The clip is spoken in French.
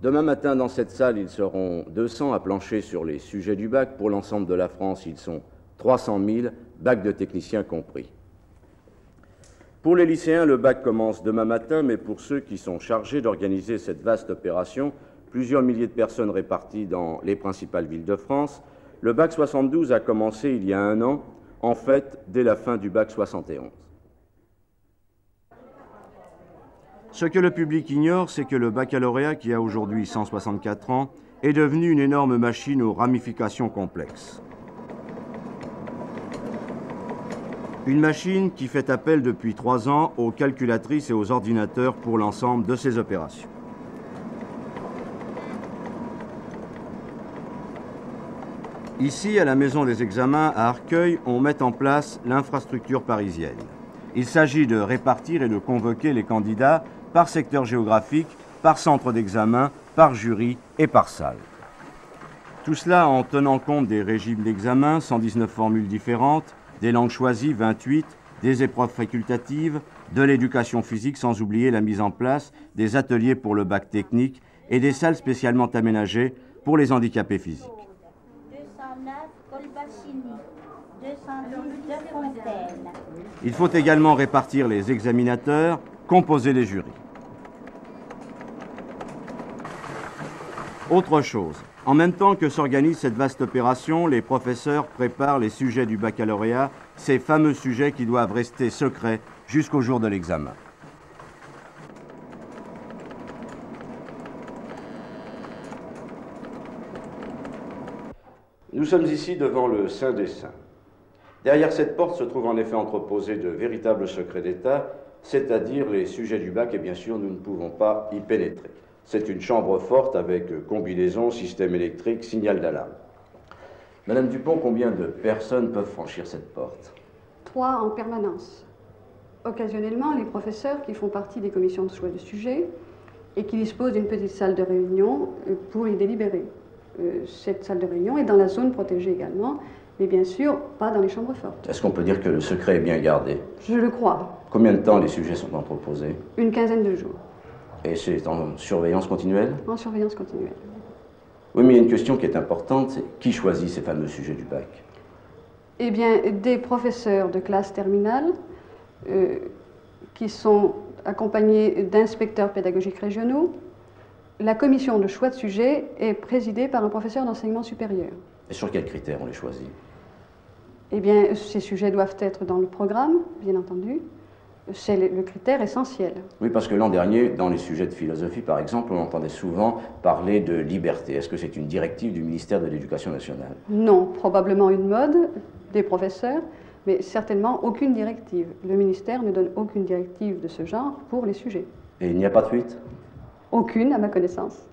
Demain matin, dans cette salle, ils seront 200 à plancher sur les sujets du bac. Pour l'ensemble de la France, ils sont 300 000, bac de techniciens compris. Pour les lycéens, le bac commence demain matin, mais pour ceux qui sont chargés d'organiser cette vaste opération, plusieurs milliers de personnes réparties dans les principales villes de France, le bac 72 a commencé il y a 1 an, en fait, dès la fin du bac 71. Ce que le public ignore, c'est que le baccalauréat, qui a aujourd'hui 164 ans, est devenu une énorme machine aux ramifications complexes. Une machine qui fait appel depuis 3 ans aux calculatrices et aux ordinateurs pour l'ensemble de ses opérations. Ici, à la Maison des Examens, à Arcueil, on met en place l'infrastructure parisienne. Il s'agit de répartir et de convoquer les candidats par secteur géographique, par centre d'examen, par jury et par salle. Tout cela en tenant compte des régimes d'examen, 119 formules différentes, des langues choisies, 28, des épreuves facultatives, de l'éducation physique, sans oublier la mise en place des ateliers pour le bac technique et des salles spécialement aménagées pour les handicapés physiques. 209 Colbachini, 210 de Fontaine. Il faut également répartir les examinateurs, composer les jurys. Autre chose, en même temps que s'organise cette vaste opération, les professeurs préparent les sujets du baccalauréat, ces fameux sujets qui doivent rester secrets jusqu'au jour de l'examen. Nous sommes ici devant le Saint des Saints. Derrière cette porte se trouvent en effet entreposés de véritables secrets d'État, c'est-à-dire les sujets du bac, et bien sûr nous ne pouvons pas y pénétrer. C'est une chambre forte avec combinaison, système électrique, signal d'alarme. Madame Dupont, combien de personnes peuvent franchir cette porte? 3 en permanence. Occasionnellement, les professeurs qui font partie des commissions de choix de sujets et qui disposent d'une petite salle de réunion pour y délibérer. Cette salle de réunion est dans la zone protégée également, mais bien sûr pas dans les chambres fortes. Est-ce qu'on peut dire que le secret est bien gardé? Je le crois. Combien de temps les sujets sont entreposés? Une quinzaine de jours. Et c'est en surveillance continuelle? En surveillance continuelle. Oui, mais il y a une question qui est importante, c'est qui choisit ces fameux sujets du bac? Eh bien, des professeurs de classe terminale qui sont accompagnés d'inspecteurs pédagogiques régionaux. La commission de choix de sujets est présidée par un professeur d'enseignement supérieur. Et sur quels critères on les choisit? Eh bien, ces sujets doivent être dans le programme, bien entendu. C'est le critère essentiel. Oui, parce que l'an dernier, dans les sujets de philosophie, par exemple, on entendait souvent parler de liberté. Est-ce que c'est une directive du ministère de l'Éducation nationale? Non, probablement une mode des professeurs, mais certainement aucune directive. Le ministère ne donne aucune directive de ce genre pour les sujets. Et il n'y a pas de fuite? Aucune, à ma connaissance.